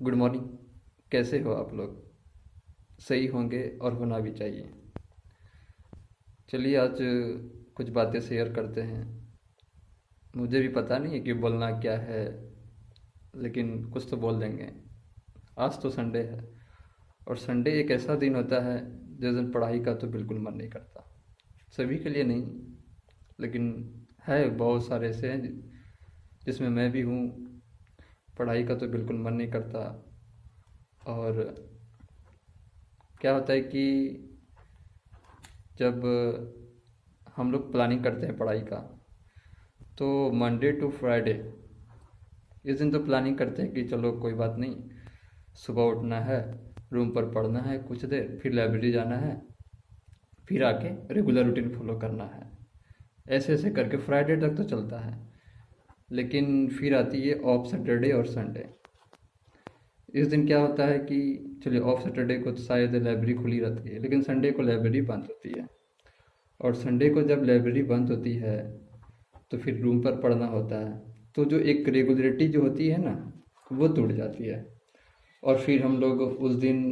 Good morning. कैसे हो आप लोग? सही होंगे और होना भी चाहिए। चलिए आज कुछ बातें शेयर करते हैं। मुझे भी पता नहीं है कि बोलना क्या है, लेकिन कुछ तो बोल देंगे। आज तो संडे है, और संडे एक ऐसा दिन होता है जिस दिन पढ़ाई का तो बिल्कुल मन नहीं करता। सभी के लिए नहीं, लेकिन है बहुत सारे ऐसे हैं जिसमें मैं भी हूँ। पढ़ाई का तो बिल्कुल मन नहीं करता। और क्या होता है कि जब हम लोग प्लानिंग करते हैं पढ़ाई का, तो मंडे टू फ्राइडे इस दिन तो प्लानिंग करते हैं कि चलो कोई बात नहीं, सुबह उठना है, रूम पर पढ़ना है कुछ देर, फिर लाइब्रेरी जाना है, फिर आके रेगुलर रूटीन फॉलो करना है। ऐसे ऐसे करके फ्राइडे तक तो चलता है। लेकिन फिर आती है ऑफ सैटरडे और संडे। इस दिन क्या होता है कि चलिए ऑफ सैटरडे को तो शायद लाइब्रेरी खुली रहती है, लेकिन संडे को लाइब्रेरी बंद होती है। और संडे को जब लाइब्रेरी बंद होती है तो फिर रूम पर पढ़ना होता है। तो जो एक रेगुलरिटी जो होती है ना, वो टूट जाती है। और फिर हम लोग उस दिन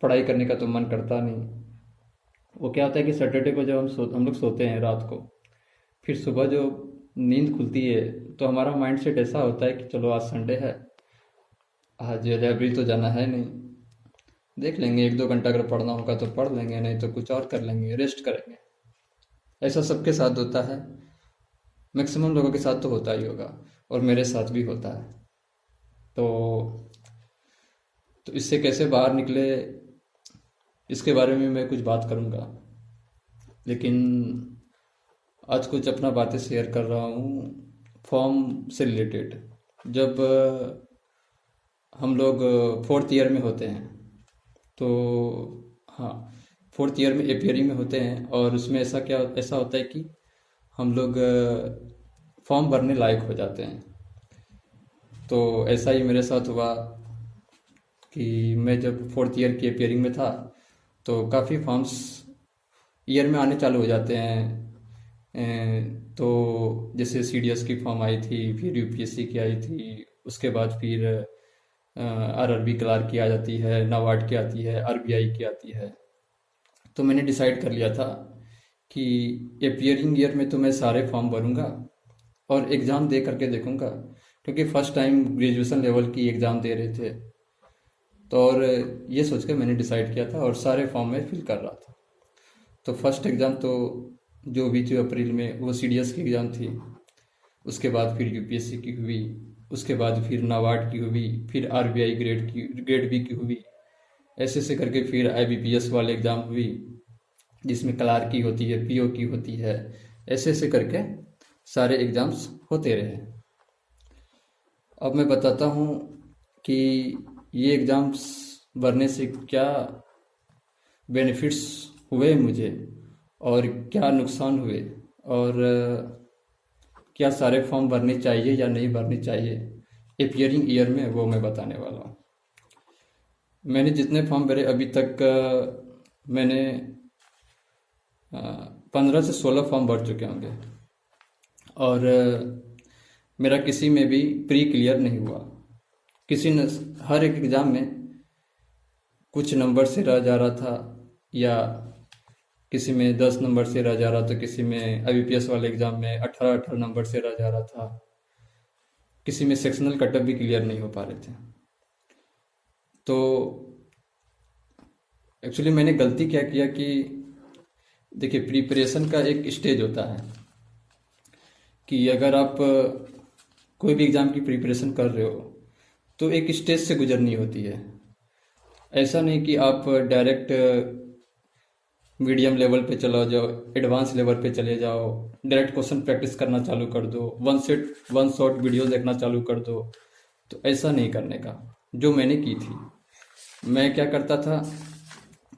पढ़ाई करने का तो मन करता नहीं। वो क्या होता है कि सैटरडे को जब हम लोग सोते हैं रात को, फिर सुबह जो नींद खुलती है तो हमारा माइंड सेट ऐसा होता है कि चलो आज संडे है, आज लाइब्रेरी तो जाना है नहीं, देख लेंगे एक दो घंटा अगर पढ़ना होगा तो पढ़ लेंगे, नहीं तो कुछ और कर लेंगे, रेस्ट करेंगे। ऐसा सबके साथ होता है। मैक्सिमम लोगों के साथ तो होता ही होगा, और मेरे साथ भी होता है। तो इससे कैसे बाहर निकले, इसके बारे में मैं कुछ बात करूंगा। लेकिन आज कुछ अपना बातें शेयर कर रहा हूँ फॉर्म से रिलेटेड। जब हम लोग फोर्थ ईयर में होते हैं, तो हाँ, फोर्थ ईयर में एपियरी में होते हैं, और उसमें ऐसा होता है कि हम लोग फॉर्म भरने लायक हो जाते हैं। तो ऐसा ही मेरे साथ हुआ कि मैं जब फोर्थ ईयर की अपियरिंग में था, तो काफ़ी फॉर्म्स ईयर में आने चालू हो जाते हैं। तो जैसे सीडीएस की फॉर्म आई थी, फिर यूपीएससी की आई थी, उसके बाद फिर आरआरबी क्लार्क की आ जाती है, नाबार्ड की आती है, आरबीआई की आती है। तो मैंने डिसाइड कर लिया था कि अपियरिंग ईयर में तो मैं सारे फॉर्म भरूंगा और एग्ज़ाम दे करके देखूंगा, क्योंकि फर्स्ट टाइम ग्रेजुएशन लेवल की एग्ज़ाम दे रहे थे। तो और ये सोच कर मैंने डिसाइड किया था और सारे फॉर्म में फिल कर रहा था। तो फर्स्ट एग्ज़ाम तो जो हुई थी अप्रैल में, वो सीडीएस की एग्ज़ाम थी। उसके बाद फिर यूपीएससी की हुई, उसके बाद फिर नाबार्ड की हुई, फिर आरबीआई ग्रेड बी की हुई। ऐसे ऐसे करके फिर आईबीपीएस वाले एग्ज़ाम हुई, जिसमें क्लार्क की होती है, पीओ की होती है। ऐसे ऐसे करके सारे एग्ज़ाम्स होते रहे। अब मैं बताता हूँ कि ये एग्ज़ाम्स भरने से क्या बेनिफिट्स हुए मुझे, और क्या नुकसान हुए, और क्या सारे फॉर्म भरने चाहिए या नहीं भरने चाहिए अपियरिंग ईयर में, वो मैं बताने वाला हूँ। मैंने जितने फॉर्म भरे अभी तक, मैंने 15 से 16 फॉर्म भर चुके होंगे, और मेरा किसी में भी प्री क्लियर नहीं हुआ। किसी न हर एक एग्ज़ाम में कुछ नंबर से रह जा रहा था, या किसी में 10 नंबर से रह जा रहा था, किसी में आईबीपीएस वाले एग्ज़ाम में 18-18 नंबर से रह जा रहा था, किसी में सेक्शनल कटअप भी क्लियर नहीं हो पा रहे थे। तो एक्चुअली मैंने गलती क्या किया कि देखिए, प्रिपरेशन का एक स्टेज होता है कि अगर आप कोई भी एग्ज़ाम की प्रिपरेशन कर रहे हो तो एक स्टेज से गुजरनी होती है। ऐसा नहीं कि आप डायरेक्ट मीडियम लेवल पे चला जाओ, एडवांस लेवल पे चले जाओ, डायरेक्ट क्वेश्चन प्रैक्टिस करना चालू कर दो, वन शॉट वीडियो देखना चालू कर दो। तो ऐसा नहीं करने का जो मैंने की थी। मैं क्या करता था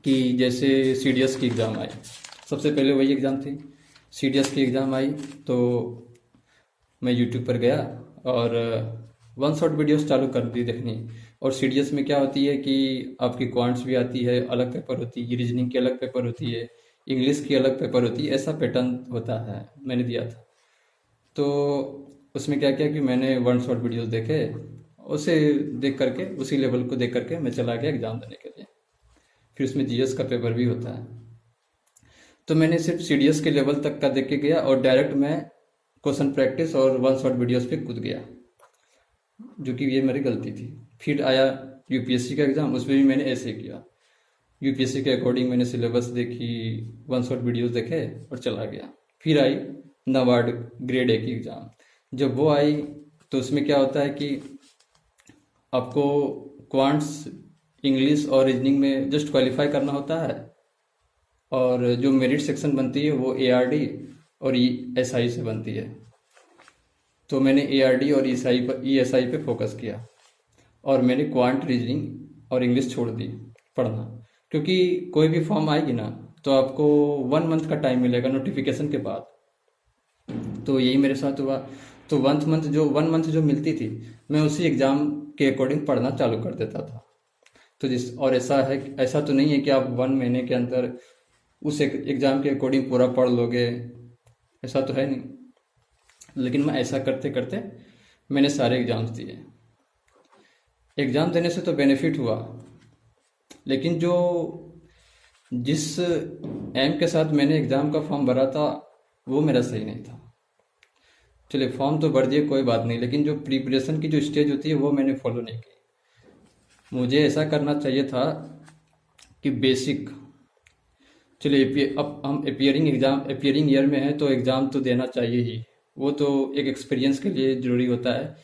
कि जैसे सीडीएस की एग्ज़ाम आई, सबसे पहले वही एग्ज़ाम थी, सीडीएस की एग्ज़ाम आई, तो मैं यूट्यूब पर गया और वन शॉट वीडियोस चालू कर दी देखनी। और सीडीएस में क्या होती है कि आपकी क्वांट्स भी आती है, अलग पेपर होती है, रीजनिंग की अलग पेपर होती है, इंग्लिश की अलग पेपर होती है, ऐसा पैटर्न होता है। मैंने दिया था, तो उसमें क्या किया कि मैंने वन शॉट वीडियोस देखे, उसे देख करके, उसी लेवल को देख करके मैं चला गया एग्ज़ाम देने के लिए। फिर उसमें जीएस का पेपर भी होता है। तो मैंने सिर्फ सीडीएस के लेवल तक का देख के गया और डायरेक्ट मैं क्वेश्चन प्रैक्टिस और वन शॉट वीडियोस पे कूद गया, जो कि ये मेरी गलती थी। फिर आया यूपीएससी का एग्ज़ाम, उसमें भी मैंने ऐसे ही किया। यूपीएससी के अकॉर्डिंग मैंने सिलेबस देखी, वन शॉट वीडियोस देखे और चला गया। फिर आई नाबार्ड ग्रेड ए की एग्ज़ाम। जब वो आई तो उसमें क्या होता है कि आपको क्वांट्स, इंग्लिश और रीजनिंग में जस्ट क्वालिफाई करना होता है, और जो मेरिट सेक्शन बनती है वो एआरडी और ईएसआई से बनती है। तो मैंने एआरडी और ईएसआई पे फोकस किया, और मैंने क्वांट, रीजनिंग और इंग्लिश छोड़ दी पढ़ना, क्योंकि कोई भी फॉर्म आएगी ना तो आपको 1 मंथ का टाइम मिलेगा नोटिफिकेशन के बाद। तो यही मेरे साथ हुआ। तो 1 मंथ जो मिलती थी, मैं उसी एग्ज़ाम के अकॉर्डिंग पढ़ना चालू कर देता था। तो और ऐसा तो नहीं है कि आप 1 महीने के अंदर उस एग्ज़ाम के अकॉर्डिंग पूरा पढ़ लोगे, ऐसा तो है नहीं। लेकिन मैं ऐसा करते करते मैंने सारे एग्ज़ाम्स दिए। एग्ज़ाम देने से तो बेनिफिट हुआ, लेकिन जिस एम के साथ मैंने एग्ज़ाम का फॉर्म भरा था वो मेरा सही नहीं था। चलिए, फॉर्म तो भर दिए, कोई बात नहीं, लेकिन जो प्रिपरेशन की जो स्टेज होती है वो मैंने फॉलो नहीं की। मुझे ऐसा करना चाहिए था कि बेसिक, चलिए अब हम अपियरिंग ईयर में है तो एग्ज़ाम तो देना चाहिए ही। वो तो एक एक्सपीरियंस के लिए ज़रूरी होता है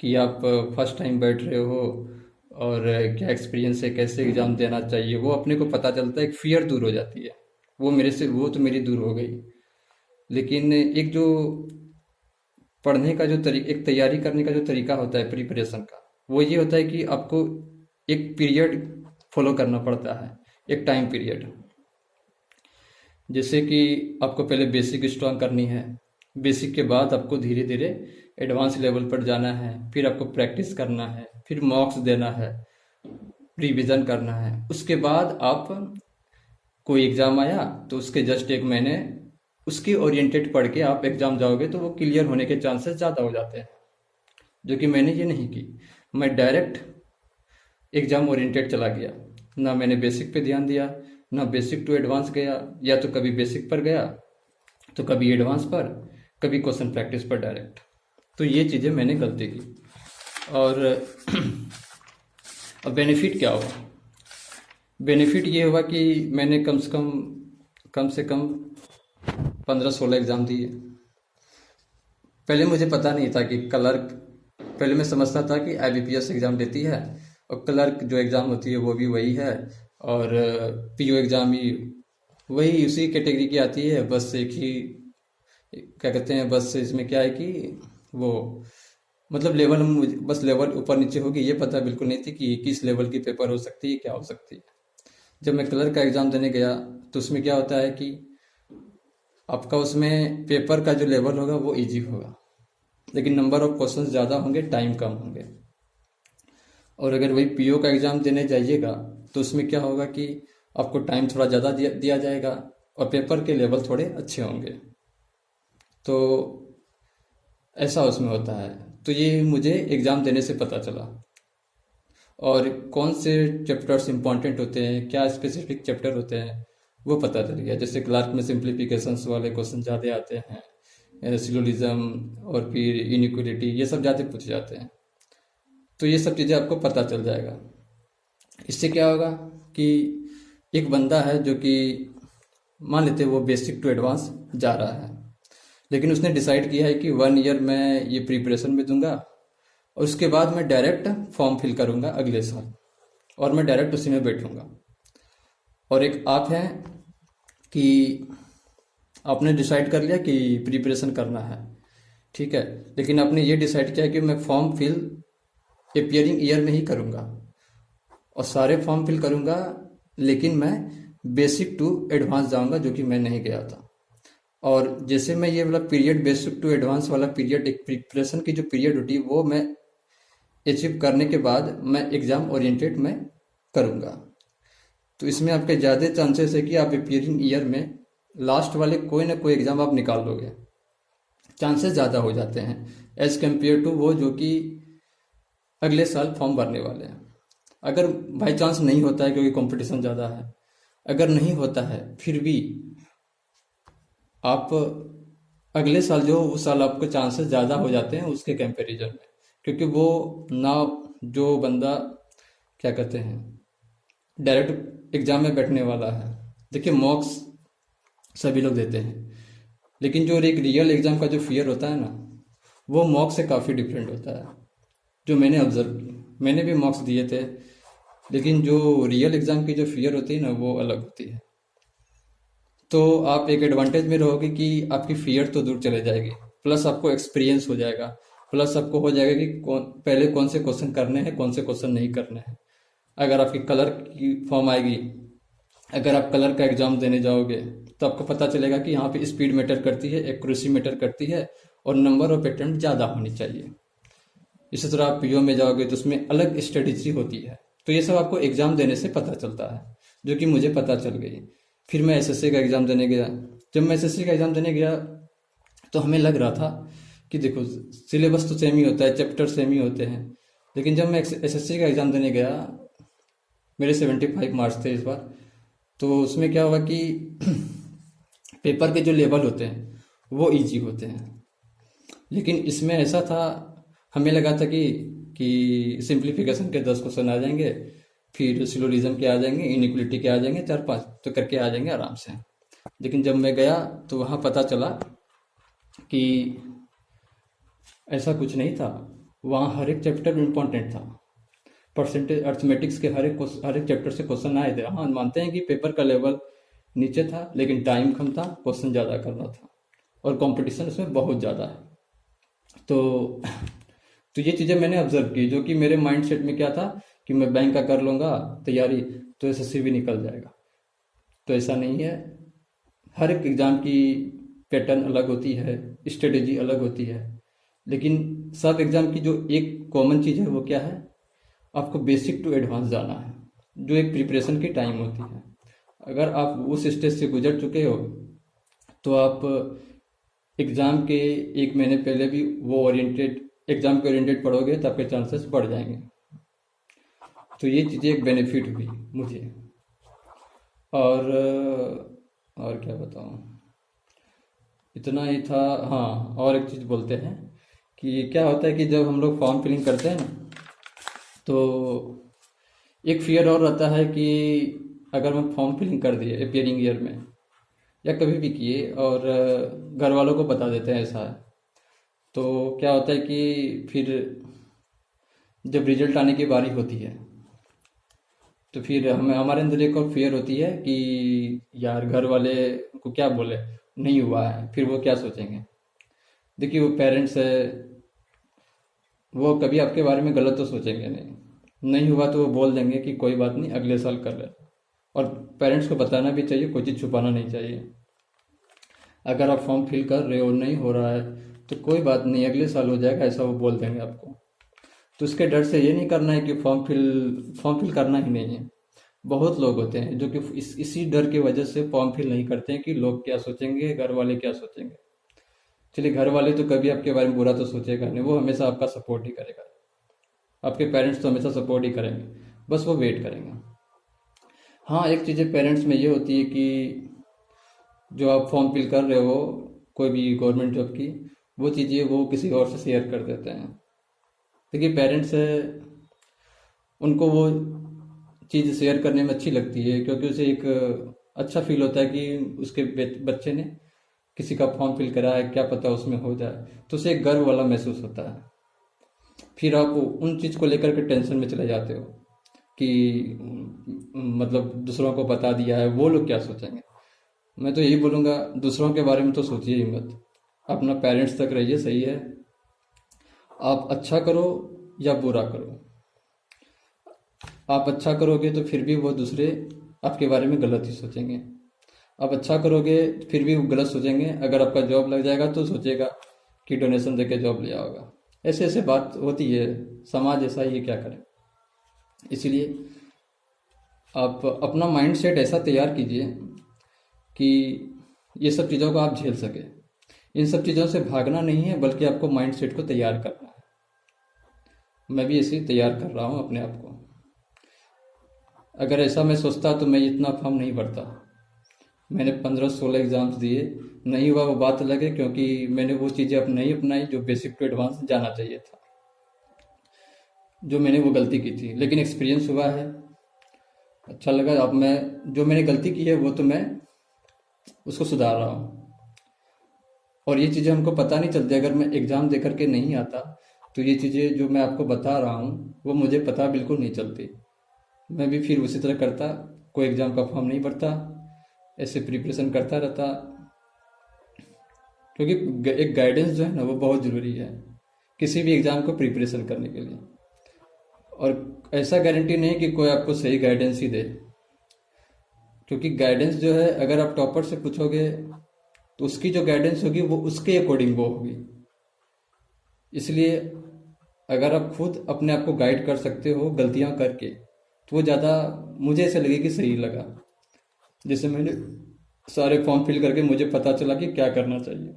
कि आप फर्स्ट टाइम बैठ रहे हो और क्या एक्सपीरियंस है, कैसे एग्ज़ाम देना चाहिए, वो अपने को पता चलता है। एक फियर दूर हो जाती है। वो तो मेरी दूर हो गई। लेकिन एक जो पढ़ने का एक तैयारी करने का जो तरीका होता है प्रिपरेशन का, वो ये होता है कि आपको एक पीरियड फॉलो करना पड़ता है, एक टाइम पीरियड। जैसे कि आपको पहले बेसिक स्ट्रॉन्ग करनी है, बेसिक के बाद आपको धीरे धीरे एडवांस लेवल पर जाना है, फिर आपको प्रैक्टिस करना है, फिर मॉक्स देना है, रिवीजन करना है। उसके बाद आप कोई एग्ज़ाम आया तो उसके जस्ट 1 महीने उसके ओरिएंटेड पढ़ के आप एग्ज़ाम जाओगे तो वो क्लियर होने के चांसेस ज़्यादा हो जाते हैं, जो कि मैंने ये नहीं की। मैं डायरेक्ट एग्ज़ाम ओरिएंटेड चला गया, ना मैंने बेसिक पे ध्यान दिया, ना बेसिक टू एडवांस गया, या तो कभी बेसिक पर गया तो कभी एडवांस पर, कभी क्वेश्चन प्रैक्टिस पर डायरेक्ट। तो ये चीज़ें मैंने गलती की। और अब बेनिफिट क्या हुआ? बेनिफिट ये हुआ कि मैंने कम से कम 15-16 एग्ज़ाम दिए। पहले मुझे पता नहीं था कि क्लर्क, पहले मैं समझता था कि आईबीपीएस एग्ज़ाम देती है और क्लर्क जो एग्ज़ाम होती है वो भी वही है, और पीओ एग्ज़ाम ही वही उसी कैटेगरी की आती है। बस एक ही क्या कहते हैं, बस इसमें क्या है कि वो मतलब बस लेवल ऊपर नीचे होगी, ये पता बिल्कुल नहीं थी कि किस लेवल की पेपर हो सकती है, क्या हो सकती है। जब मैं क्लर्क का एग्ज़ाम देने गया तो उसमें क्या होता है कि आपका उसमें पेपर का जो लेवल होगा वो इजी होगा, लेकिन नंबर ऑफ क्वेश्चंस ज़्यादा होंगे, टाइम कम होंगे। और अगर वही पीओ का एग्ज़ाम देने जाइएगा तो उसमें क्या होगा कि आपको टाइम थोड़ा ज़्यादा दिया जाएगा और पेपर के लेवल थोड़े अच्छे होंगे। तो ऐसा उसमें होता है। तो ये मुझे एग्ज़ाम देने से पता चला। और कौन से चैप्टर्स इंपॉर्टेंट होते हैं, क्या स्पेसिफिक चैप्टर होते हैं, वो पता चल गया। जैसे क्लार्क में सिंप्लीफिकेशंस वाले क्वेश्चन ज़्यादा आते हैं, सिलोजिज्म और फिर इनइक्वालिटी, ये सब ज़्यादा पूछे जाते हैं। तो ये सब चीज़ें आपको पता चल जाएगा। इससे क्या होगा कि एक बंदा है जो कि मान लेते हैं वो बेसिक टू एडवांस जा रहा है, लेकिन उसने डिसाइड किया है कि 1 ईयर मैं ये प्रिपरेशन में दूंगा और उसके बाद मैं डायरेक्ट फॉर्म फिल करूंगा अगले साल, और मैं डायरेक्ट उसी में बैठूंगा। और एक आप हैं कि आपने डिसाइड कर लिया कि प्रिपरेशन करना है, ठीक है, लेकिन आपने ये डिसाइड किया कि मैं फॉर्म फिल अपियरिंग ईयर में ही करूंगा और सारे फॉर्म फिल करूंगा, लेकिन मैं बेसिक टू एडवांस जाऊंगा, जो कि मैं नहीं गया था। और जैसे मैं ये वाला पीरियड, बेसिक टू एडवांस वाला पीरियड, एक प्रिपरेशन की जो पीरियड होती है वो मैं अचीव करने के बाद मैं एग्ज़ाम ओरिएंटेड मैं करूँगा। तो इसमें आपके ज़्यादा चांसेस है कि आप अपियरिंग ईयर में लास्ट वाले कोई ना कोई एग्ज़ाम आप निकाल लोगे, चांसेस ज़्यादा हो जाते हैं एज़ कम्पेयर टू वो जो कि अगले साल फॉर्म भरने वाले हैं। अगर बाई चांस नहीं होता है क्योंकि कंपटीशन ज़्यादा है, अगर नहीं होता है फिर भी आप अगले साल जो उस साल आपके चांसेस ज़्यादा हो जाते हैं उसके कंपैरिजन में, क्योंकि वो ना जो बंदा क्या कहते हैं डायरेक्ट एग्जाम में बैठने वाला है। देखिए मॉक्स सभी लोग देते हैं, लेकिन जो एक रियल एग्जाम का जो फियर होता है ना, वो मॉक से काफ़ी डिफरेंट होता है। जो मैंने ऑब्जर्व की, मैंने भी मॉक्स दिए थे, लेकिन जो रियल एग्जाम की जो फियर होती है ना वो अलग होती है। तो आप एक एडवांटेज में रहोगे कि आपकी फियर तो दूर चले जाएगी, प्लस आपको एक्सपीरियंस हो जाएगा, प्लस आपको हो जाएगा कि पहले कौन से क्वेश्चन करने हैं कौन से क्वेश्चन नहीं करने हैं। अगर आपकी कलर की फॉर्म आएगी, अगर आप कलर का एग्जाम देने जाओगे तो आपको पता चलेगा कि यहाँ पे स्पीड मैटर करती है, एक्यूरेसी मैटर करती है, और नंबर ऑफ अटेम्प्ट ज़्यादा होनी चाहिए। इसी तरह आप पीओ में जाओगे तो उसमें अलग स्ट्रेटेजी होती है। तो ये सब आपको एग्जाम देने से पता चलता है, जो कि मुझे पता चल गई। फिर मैं एसएससी का एग्ज़ाम देने गया। जब मैं एसएससी का एग्ज़ाम देने गया तो हमें लग रहा था कि देखो सिलेबस तो सेम ही होता है, चैप्टर सेम ही होते हैं, लेकिन जब मैं एसएससी का एग्ज़ाम देने गया, मेरे 75 मार्क्स थे इस बार, तो उसमें क्या हुआ कि पेपर के जो लेवल होते हैं वो इजी होते हैं, लेकिन इसमें ऐसा था, हमें लगा था कि सिंप्लीफिकेशन के 10 क्वेश्चन आ जाएंगे, फिर सिलोजिज्म के आ जाएंगे, इनइक्वलिटी के आ जाएंगे 4-5, तो करके आ जाएंगे आराम से। लेकिन जब मैं गया तो वहाँ पता चला कि ऐसा कुछ नहीं था। वहाँ हर एक चैप्टर इम्पोर्टेंट था। परसेंटेज अर्थमेटिक्स के हर एक चैप्टर से क्वेश्चन आए थे। हाँ, मानते हैं कि पेपर का लेवल नीचे था, लेकिन टाइम कम था, क्वेश्चन ज़्यादा करना था, और कंपटीशन उसमें बहुत ज़्यादा है। तो ये चीज़ें मैंने ऑब्जर्व की, जो कि मेरे माइंड सेट में क्या था कि मैं बैंक का कर लूँगा तैयारी तो एसएससी भी निकल जाएगा। तो ऐसा नहीं है। हर एक एग्ज़ाम की पैटर्न अलग होती है, स्ट्रेटेजी अलग होती है, लेकिन सब एग्ज़ाम की जो एक कॉमन चीज़ है वो क्या है, आपको बेसिक टू एडवांस जाना है, जो एक प्रिपरेशन की टाइम होती है। अगर आप उस स्टेज से गुजर चुके हो तो आप एग्ज़ाम के 1 महीने पहले भी वो एग्ज़ाम के ओरिएंटेड पढ़ोगे तो आपके चांसेस बढ़ जाएंगे। तो ये चीज़ें एक बेनिफिट हुई मुझे। और क्या बताऊँ, इतना ही था। हाँ, और एक चीज़ बोलते हैं कि क्या होता है कि जब हम लोग फॉर्म फिलिंग करते हैं ना, तो एक फियर और रहता है कि अगर मैं फॉर्म फिलिंग कर दिए अपियरिंग ईयर में या कभी भी किए और घर वालों को बता देते हैं ऐसा है, तो क्या होता है कि फिर जब रिजल्ट आने की बारी होती है तो फिर हमारे अंदर एक और फियर होती है कि यार घर वाले को क्या बोले, नहीं हुआ है, फिर वो क्या सोचेंगे। देखिए वो पेरेंट्स है, वो कभी आपके बारे में गलत तो सोचेंगे नहीं, नहीं हुआ तो वो बोल देंगे कि कोई बात नहीं अगले साल कर ले। और पेरेंट्स को बताना भी चाहिए, कोई चीज़ छुपाना नहीं चाहिए। अगर आप फॉर्म फिल कर रहे हो नहीं हो रहा है तो कोई बात नहीं, अगले साल हो जाएगा, ऐसा वो बोल देंगे आपको। तो उसके डर से ये नहीं करना है कि फॉर्म फिल करना ही नहीं है। बहुत लोग होते हैं जो कि इसी डर की वजह से फॉर्म फिल नहीं करते हैं कि लोग क्या सोचेंगे, घर वाले क्या सोचेंगे। चलिए घर वाले तो कभी आपके बारे में बुरा तो सोचेगा नहीं, वो हमेशा आपका सपोर्ट ही करेगा। आपके पेरेंट्स तो हमेशा सपोर्ट ही करेंगे, बस वो वेट करेंगे। हाँ, एक चीज़ें पेरेंट्स में ये होती है कि जो आप फॉर्म फिल कर रहे हो कोई भी गवर्नमेंट जॉब की, वो चीज़ें वो किसी और से शेयर कर देते हैं। देखिए पेरेंट्स है, उनको वो चीज़ शेयर करने में अच्छी लगती है, क्योंकि उसे एक अच्छा फील होता है कि उसके बच्चे ने किसी का फॉर्म फिल करा है, क्या पता उसमें हो जाए, तो उसे एक गर्व वाला महसूस होता है। फिर आप उन चीज़ को लेकर के टेंशन में चले जाते हो कि मतलब दूसरों को बता दिया है, वो लोग क्या सोचेंगे। मैं तो यही बोलूँगा, दूसरों के बारे में तो सोचिए ही मत, अपना पेरेंट्स तक रहिए, सही है। आप अच्छा करो या बुरा करो, आप अच्छा करोगे तो फिर भी वो दूसरे आपके बारे में गलत ही सोचेंगे। आप अच्छा करोगे फिर भी वो गलत सोचेंगे। अगर आपका जॉब लग जाएगा तो सोचेगा कि डोनेशन देके जॉब लिया होगा। ऐसे ऐसे बात होती है, समाज ऐसा ही है, क्या करें। इसीलिए आप अपना माइंड सेट ऐसा तैयार कीजिए कि ये सब चीज़ों को आप झेल सके। इन सब चीज़ों से भागना नहीं है, बल्कि आपको माइंड सेट को तैयार करना है। मैं भी ऐसे ही तैयार कर रहा हूँ अपने आप को। अगर ऐसा मैं सोचता तो मैं इतना फॉर्म नहीं भरता। मैंने 15-16 एग्ज़ाम्स दिए, नहीं हुआ वो बात अलग है, क्योंकि मैंने वो चीज़ें अब नहीं अपनाई जो बेसिक टू एडवांस जाना चाहिए था, जो मैंने वो गलती की थी। लेकिन एक्सपीरियंस हुआ है, अच्छा लगा। अब मैं जो मैंने गलती की है वो तो मैं उसको सुधार रहा हूँ। और ये चीज़ें हमको पता नहीं चलती अगर मैं एग्ज़ाम दे करके नहीं आता, तो ये चीज़ें जो मैं आपको बता रहा हूँ वो मुझे पता बिल्कुल नहीं चलती। मैं भी फिर उसी तरह करता, कोई एग्ज़ाम का फॉर्म नहीं भरता, ऐसे प्रिपरेशन करता रहता। क्योंकि एक गाइडेंस जो है ना वो बहुत ज़रूरी है किसी भी एग्ज़ाम को प्रिपरेशन करने के लिए। और ऐसा गारंटी नहीं कि कोई आपको सही गाइडेंस ही दे, क्योंकि गाइडेंस जो है अगर आप टॉपर से पूछोगे तो उसकी जो गाइडेंस होगी वो उसके अकॉर्डिंग वो होगी। इसलिए अगर आप खुद अपने आप को गाइड कर सकते हो गलतियां करके, तो वो ज़्यादा मुझे ऐसा लगे कि सही लगा। जैसे मैंने सारे फॉर्म फिल करके मुझे पता चला कि क्या करना चाहिए।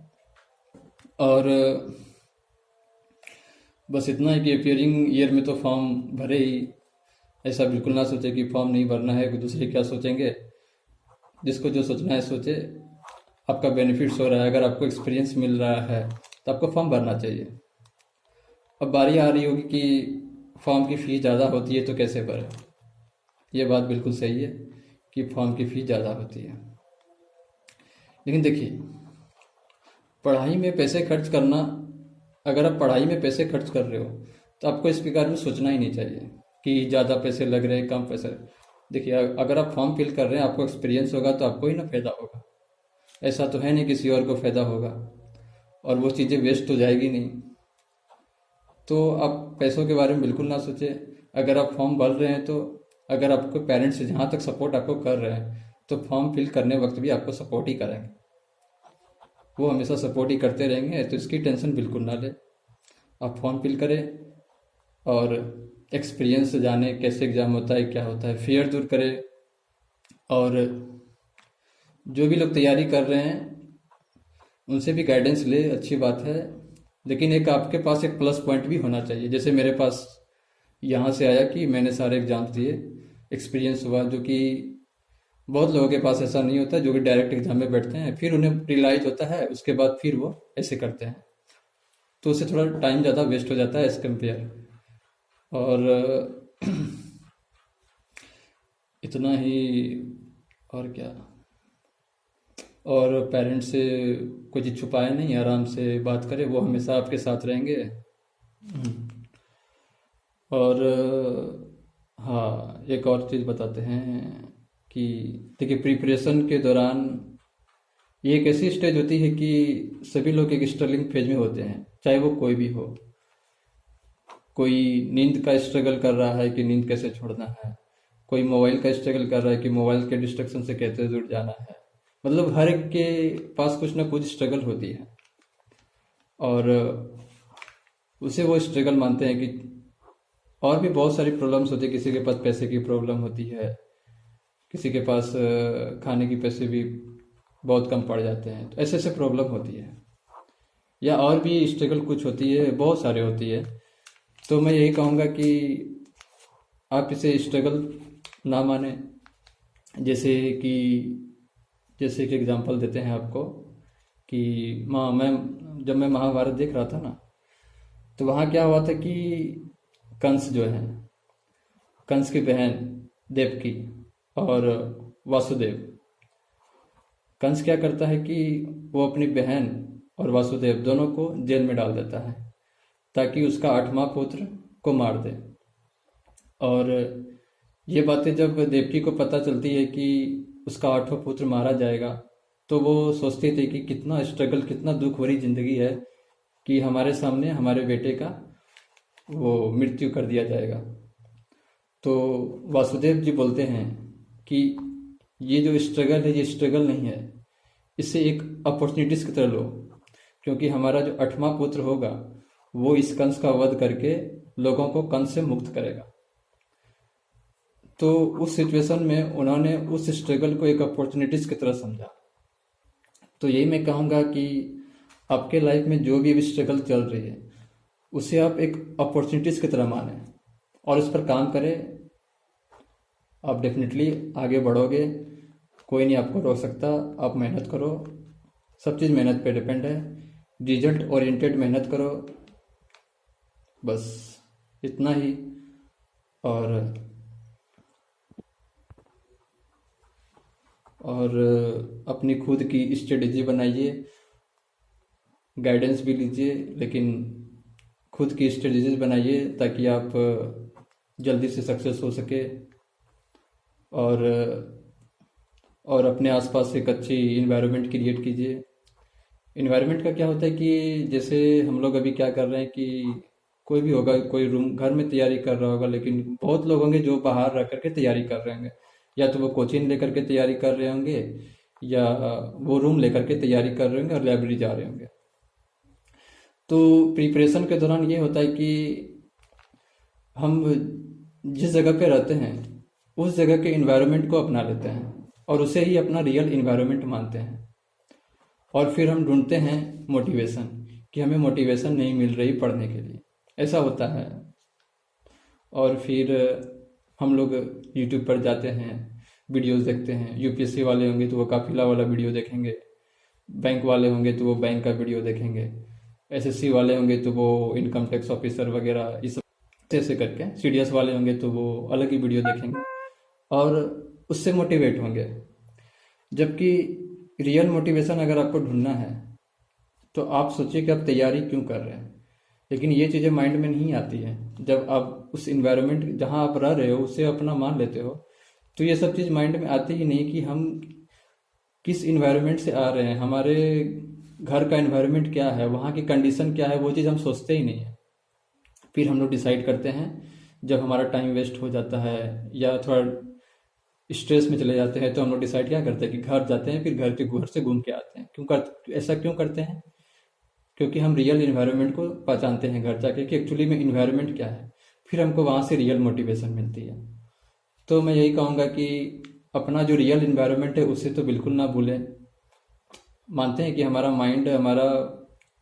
और बस इतना है कि अपियरिंग ईयर में तो फॉर्म भरे ही। ऐसा बिल्कुल ना सोचे कि फॉर्म नहीं भरना है, दूसरे क्या सोचेंगे। जिसको जो सोचना है सोचे। आपका बेनिफिट्स हो रहा है, अगर आपको एक्सपीरियंस मिल रहा है तो आपको फॉर्म भरना चाहिए। अब बारी आ रही होगी कि फॉर्म की फ़ीस ज़्यादा होती है तो कैसे भरें। ये बात बिल्कुल सही है कि फॉर्म की फ़ीस ज़्यादा होती है, लेकिन देखिए पढ़ाई में पैसे खर्च करना, अगर आप पढ़ाई में पैसे खर्च कर रहे हो तो आपको इस प्रकार में सोचना ही नहीं चाहिए कि ज़्यादा पैसे लग रहे हैं कम पैसे। देखिए अगर आप फॉर्म फिल कर रहे हैं, आपको एक्सपीरियंस होगा तो आपको ही ना फ़ायदा होगा। ऐसा तो है नहीं किसी और को फ़ायदा होगा, और वो चीज़ें वेस्ट तो जाएगी नहीं। तो आप पैसों के बारे में बिल्कुल ना सोचें। अगर आप फॉर्म भर रहे हैं तो अगर आपको पेरेंट्स से जहाँ तक सपोर्ट आपको कर रहे हैं तो फॉर्म फिल करने वक्त भी आपको सपोर्ट ही करेंगे, वो हमेशा सपोर्ट ही करते रहेंगे। तो इसकी टेंशन बिल्कुल ना ले, आप फॉर्म फिल करें और एक्सपीरियंस से जाने कैसे एग्ज़ाम होता है, क्या होता है, फियर दूर करें। और जो भी लोग तैयारी कर रहे हैं उनसे भी गाइडेंस ले, अच्छी बात है। लेकिन एक आपके पास एक प्लस पॉइंट भी होना चाहिए। जैसे मेरे पास यहाँ से आया कि मैंने सारे एग्ज़ाम्स दिए, एक्सपीरियंस हुआ, जो कि बहुत लोगों के पास ऐसा नहीं होता, जो कि डायरेक्ट एग्जाम में बैठते हैं फिर उन्हें रियलाइज होता है, उसके बाद फिर वो ऐसे करते हैं, तो उससे थोड़ा टाइम ज़्यादा वेस्ट हो जाता है एज कम्पेयर। और इतना ही। और क्या। और पेरेंट्स से कोई चीज़ छुपाए नहीं, आराम से बात करें, वो हमेशा आपके साथ रहेंगे। और हाँ, एक और चीज़ बताते हैं कि देखिए प्रिपरेशन के दौरान ये एक ऐसी स्टेज होती है कि सभी लोग एक स्ट्रगलिंग फेज में होते हैं, चाहे वो कोई भी हो। कोई नींद का स्ट्रगल कर रहा है कि नींद कैसे छोड़ना है, कोई मोबाइल का स्ट्रगल कर रहा है कि मोबाइल के डिस्ट्रक्शन से कैसे दूर जाना है। मतलब हर एक के पास कुछ ना कुछ स्ट्रगल होती है, और उसे वो स्ट्रगल मानते हैं कि और भी बहुत सारी प्रॉब्लम्स होती है। किसी के पास पैसे की प्रॉब्लम होती है, किसी के पास खाने की पैसे भी बहुत कम पड़ जाते हैं, तो ऐसे ऐसे प्रॉब्लम होती है। या और भी स्ट्रगल कुछ होती है, बहुत सारे होती है। तो मैं यही कहूँगा कि आप इसे स्ट्रगल ना माने। जैसे कि जैसे कि एग्जांपल देते हैं आपको कि मैं जब मैं महाभारत देख रहा था ना, तो वहाँ क्या हुआ था कि कंस जो है, कंस की बहन देवकी और वासुदेव, कंस क्या करता है कि वो अपनी बहन और वासुदेव दोनों को जेल में डाल देता है ताकि उसका 8वां पुत्र को मार दे। और ये बातें जब देवकी को पता चलती है कि उसका 8वां पुत्र मारा जाएगा, तो वो सोचती थी कि कितना स्ट्रगल, कितना दुख भरी जिंदगी है कि हमारे सामने हमारे बेटे का वो मृत्यु कर दिया जाएगा। तो वासुदेव जी बोलते हैं कि ये जो स्ट्रगल है ये स्ट्रगल नहीं है, इसे एक अपॉर्चुनिटीज की तरह लो, क्योंकि हमारा जो 8वां पुत्र होगा वो इस कंस का वध करके लोगों को कंस से मुक्त करेगा। तो उस सिचुएशन में उन्होंने उस स्ट्रगल को एक अपॉर्चुनिटीज की तरह समझा। तो यही मैं कहूँगा कि आपके लाइफ में जो भी अभी स्ट्रगल चल रही है, उसे आप एक अपॉर्चुनिटीज़ की तरह माने और उस पर काम करें। आप डेफिनेटली आगे बढ़ोगे, कोई नहीं आपको रोक सकता। आप मेहनत करो, सब चीज़ मेहनत पे डिपेंड है। रिजल्ट ओरिएंटेड मेहनत करो, बस इतना ही। और और अपनी खुद की स्ट्रेटेजी बनाइए, गाइडेंस भी लीजिए, लेकिन खुद की स्ट्रेटेजीज बनाइए ताकि आप जल्दी से सक्सेस हो सके। और और अपने आसपास एक अच्छी इन्वायरमेंट क्रिएट कीजिए। इन्वायरमेंट का क्या होता है कि जैसे हम लोग अभी क्या कर रहे हैं कि कोई भी होगा, कोई रूम घर में तैयारी कर रहा होगा, लेकिन बहुत लोग होंगे जो बाहर रह करके तैयारी कर रहे होंगे। या तो वो कोचिंग लेकर के तैयारी कर रहे होंगे, या वो रूम लेकर के तैयारी कर रहे होंगे और लाइब्रेरी जा रहे होंगे। तो प्रिपरेशन के दौरान ये होता है कि हम जिस जगह पे रहते हैं उस जगह के इन्वायरमेंट को अपना लेते हैं और उसे ही अपना रियल इन्वायरमेंट मानते हैं। और फिर हम ढूंढते हैं मोटिवेशन, कि हमें मोटिवेशन नहीं मिल रही पढ़ने के लिए, ऐसा होता है। और फिर हम लोग यूट्यूब पर जाते हैं, वीडियोस देखते हैं। यूपीएससी वाले होंगे तो वो काफिला वाला वीडियो देखेंगे, बैंक वाले होंगे तो वो बैंक का वीडियो देखेंगे, एसएससी वाले होंगे तो वो इनकम टैक्स ऑफिसर वगैरह इस ऐसे करके, सीडीएस वाले होंगे तो वो अलग ही वीडियो देखेंगे और उससे मोटिवेट होंगे। जबकि रियल मोटिवेशन अगर आपको ढूंढना है तो आप सोचिए कि आप तैयारी क्यों कर रहे हैं। लेकिन ये चीज़ें माइंड में नहीं आती हैं। जब आप उस इन्वायरमेंट जहाँ आप रह रहे हो उसे अपना मान लेते हो तो ये सब चीज़ माइंड में आती ही नहीं कि हम किस इन्वायरमेंट से आ रहे हैं, हमारे घर का इन्वायरमेंट क्या है, वहाँ की कंडीशन क्या है, वो चीज़ हम सोचते ही नहीं है। फिर हम लोग डिसाइड करते हैं जब हमारा टाइम वेस्ट हो जाता है या थोड़ा स्ट्रेस में चले जाते हैं तो हम लोग डिसाइड क्या करते हैं कि घर जाते हैं, फिर घर से घूम के आते हैं। ऐसा क्यों करते हैं? क्योंकि हम रियल इन्वायरमेंट को पहचानते हैं घर जाके कि एक्चुअली में इन्वायरमेंट क्या है, फिर हमको वहाँ से रियल मोटिवेशन मिलती है। तो मैं यही कहूँगा कि अपना जो रियल इन्वायरमेंट है उसे तो बिल्कुल ना भूलें। मानते हैं कि हमारा माइंड हमारा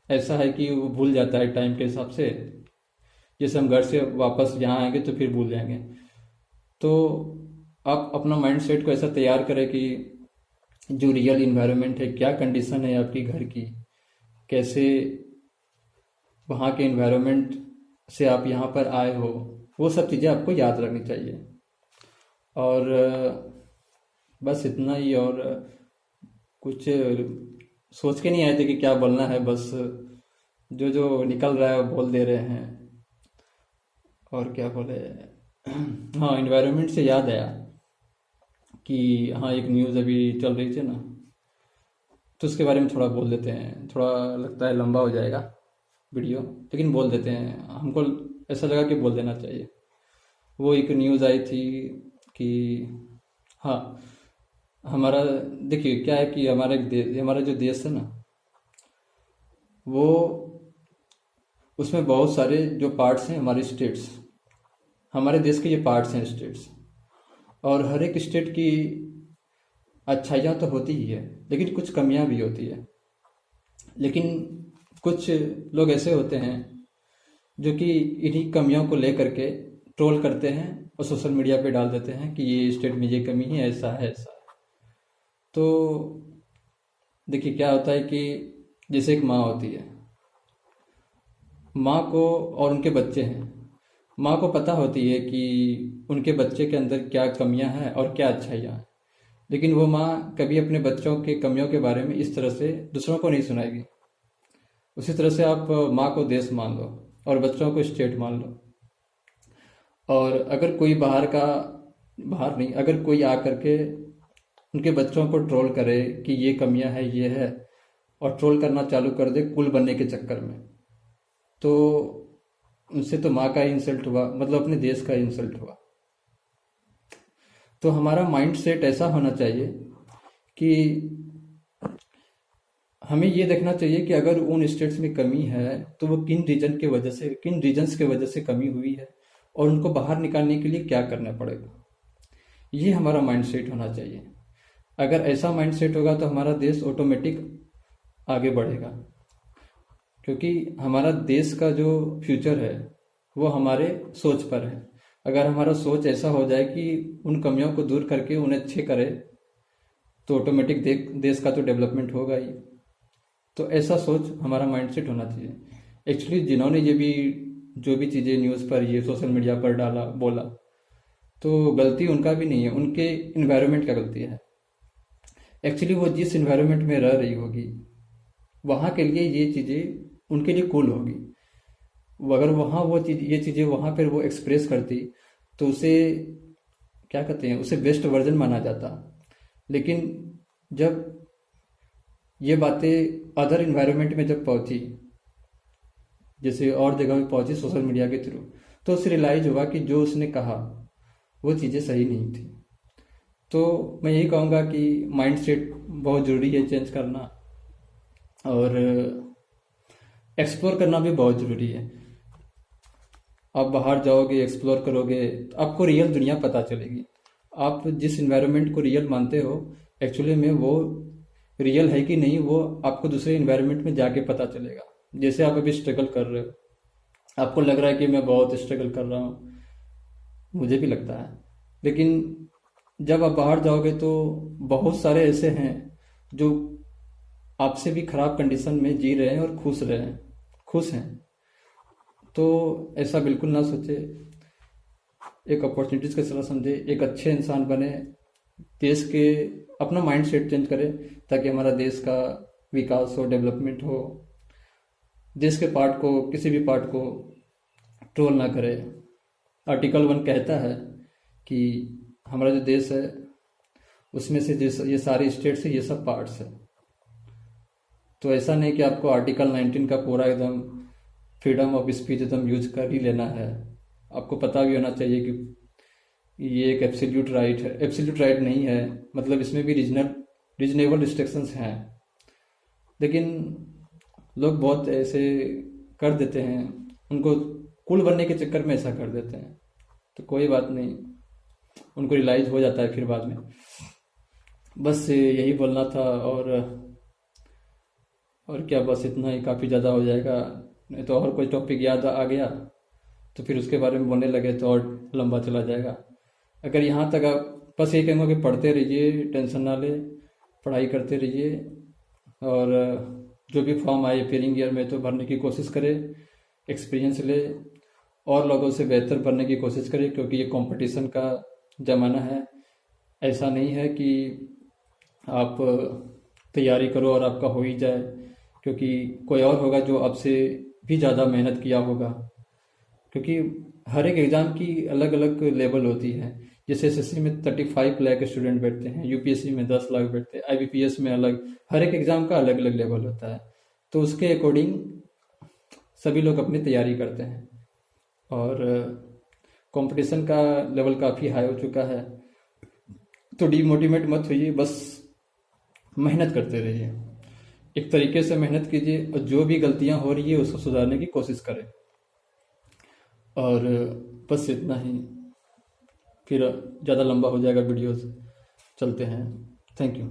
ऐसा है कि वो भूल जाता है टाइम के हिसाब से। जैसे हम घर से वापस यहाँ आएंगे तो फिर भूल जाएंगे। तो आप अपना माइंड सेट को ऐसा तैयार करें कि जो रियल इन्वायरमेंट है, क्या कंडीशन है आपकी घर की, कैसे वहाँ के इन्वायरमेंट से आप यहाँ पर आए हो, वो सब चीज़ें आपको याद रखनी चाहिए। और बस इतना ही। और कुछ सोच के नहीं आए थे कि क्या बोलना है, बस जो जो निकल रहा है वो बोल दे रहे हैं। और क्या बोले, हाँ, इन्वायरमेंट से याद आया कि हाँ, एक न्यूज़ अभी चल रही थी ना, तो उसके बारे में थोड़ा बोल देते हैं। थोड़ा लगता है लंबा हो जाएगा वीडियो, लेकिन बोल देते हैं। हमको ऐसा लगा कि बोल देना चाहिए। वो एक न्यूज़ आई थी कि हाँ, हमारा, देखिए क्या है कि हमारा जो देश है ना, वो उसमें बहुत सारे जो पार्ट्स हैं, हमारे स्टेट्स, हमारे देश के ये पार्ट्स हैं स्टेट्स। और हर एक स्टेट की अच्छाइयाँ तो होती ही है, लेकिन कुछ कमियां भी होती है। लेकिन कुछ लोग ऐसे होते हैं जो कि इन्हीं कमियों को लेकर के ट्रोल करते हैं और सोशल मीडिया पे डाल देते हैं कि ये स्टेट में ये कमी है, ऐसा है, ऐसा है। तो देखिए क्या होता है कि जैसे एक माँ होती है, माँ को, और उनके बच्चे हैं, माँ को पता होती है कि उनके बच्चे के अंदर क्या कमियां हैं और क्या अच्छाइयाँ हैं। लेकिन वो माँ कभी अपने बच्चों के कमियों के बारे में इस तरह से दूसरों को नहीं सुनाएगी। उसी तरह से आप माँ को देश मान लो और बच्चों को स्टेट मान लो। और अगर कोई बाहर नहीं, अगर कोई आकर के उनके बच्चों को ट्रोल करे कि ये कमियां है, ये है, और ट्रोल करना चालू कर दे कूल बनने के चक्कर में, तो उनसे तो माँ का ही इंसल्ट हुआ, मतलब अपने देश का इंसल्ट हुआ। तो हमारा माइंड सेट ऐसा होना चाहिए कि हमें ये देखना चाहिए कि अगर उन स्टेट्स में कमी है तो वो किन रीजन्स के वजह से कमी हुई है और उनको बाहर निकालने के लिए क्या करना पड़ेगा। ये हमारा माइंड सेट होना चाहिए। अगर ऐसा माइंड सेट होगा तो हमारा देश ऑटोमेटिक आगे बढ़ेगा। क्योंकि हमारा देश का जो फ्यूचर है वो हमारे सोच पर है। अगर हमारा सोच ऐसा हो जाए कि उन कमियों को दूर करके उन्हें अच्छे करे, तो ऑटोमेटिक देश का तो डेवलपमेंट होगा ही। तो ऐसा सोच हमारा माइंडसेट होना चाहिए। एक्चुअली जिन्होंने ये भी जो भी चीज़ें न्यूज़ पर, ये सोशल मीडिया पर डाला बोला, तो गलती उनका भी नहीं है, उनके इन्वायरमेंट का गलती है। एक्चुअली वो जिस इन्वायरमेंट में रह रही होगी वहाँ के लिए ये चीज़ें उनके लिए कूल होगी। वो अगर वहाँ वो चीज़ ये चीज़ें वहाँ पर वो एक्सप्रेस करती तो उसे क्या कहते हैं, उसे बेस्ट वर्जन माना जाता। लेकिन जब ये बातें अदर इन्वायरमेंट में जब पहुंची, जैसे और जगह पे पहुंची सोशल मीडिया के थ्रू, तो उसे रियलाइज हुआ कि जो उसने कहा वो चीज़ें सही नहीं थी। तो मैं यही कहूँगा कि माइंड सेट बहुत ज़रूरी है चेंज करना, और एक्सप्लोर करना भी बहुत ज़रूरी है। आप बाहर जाओगे, एक्सप्लोर करोगे, तो आपको रियल दुनिया पता चलेगी। आप जिस इन्वायरमेंट को रियल मानते हो, एक्चुअली में वो रियल है कि नहीं, वो आपको दूसरे इन्वायरमेंट में जाके पता चलेगा। जैसे आप अभी स्ट्रगल कर रहे हो, आपको लग रहा है कि मैं बहुत स्ट्रगल कर रहा हूँ, मुझे भी लगता है, लेकिन जब आप बाहर जाओगे तो बहुत सारे ऐसे हैं जो आपसे भी खराब कंडीशन में जी रहे हैं और खुश हैं। तो ऐसा बिल्कुल ना सोचे, एक अपॉर्चुनिटीज की तरह समझे, एक अच्छे इंसान बने, देश के अपना माइंड सेट चेंज करे, ताकि हमारा देश का विकास हो, डेवलपमेंट हो। देश के पार्ट को, किसी भी पार्ट को ट्रोल ना करे। आर्टिकल 1 कहता है कि हमारा जो देश है उसमें से ये सारे स्टेट्स है, ये सब पार्ट्स है। तो ऐसा नहीं कि आपको आर्टिकल 19 का पूरा एकदम फ्रीडम ऑफ स्पीच एकदम यूज कर ही लेना है। आपको पता भी होना चाहिए कि ये एक एब्सोल्यूट राइट है। एब्सोल्यूट राइट नहीं है, मतलब इसमें भी रीजनेबल रिस्ट्रिक्शंस हैं। लेकिन लोग बहुत ऐसे कर देते हैं, उनको कूल बनने के चक्कर में ऐसा कर देते हैं। तो कोई बात नहीं, उनको रियलाइज हो जाता है फिर बाद में। बस यही बोलना था, और क्या, बस इतना ही काफ़ी ज़्यादा हो जाएगा। नहीं तो और कोई टॉपिक याद आ गया तो फिर उसके बारे में बोलने लगे तो और लंबा चला जाएगा। अगर यहाँ तक आप, बस ये कहूँगा कि पढ़ते रहिए, टेंशन ना ले, पढ़ाई करते रहिए, और जो भी फॉर्म आए अपियरिंग ईयर में तो भरने की कोशिश करें, एक्सपीरियंस ले, और लोगों से बेहतर बनने की कोशिश करें, क्योंकि ये कंपटीशन का ज़माना है। ऐसा नहीं है कि आप तैयारी करो और आपका हो ही जाए, क्योंकि कोई और होगा जो आपसे भी ज़्यादा मेहनत किया होगा। क्योंकि हर एक एग्ज़ाम की अलग अलग लेवल होती है। जैसे एसएससी में 35 लाख स्टूडेंट बैठते हैं, यूपीएससी में 10 लाख बैठते हैं, आईबीपीएस में अलग, हर एक एग्ज़ाम का अलग अलग लेवल होता है। तो उसके अकॉर्डिंग सभी लोग अपनी तैयारी करते हैं, और कंपटीशन का लेवल काफ़ी हाई हो चुका है। तो डीमोटिवेट मत होइए, बस मेहनत करते रहिए, एक तरीके से मेहनत कीजिए, और जो भी गलतियां हो रही है उसको सुधारने की कोशिश करें। और बस इतना ही, फिर ज़्यादा लंबा हो जाएगा वीडियोस, चलते हैं। Thank you.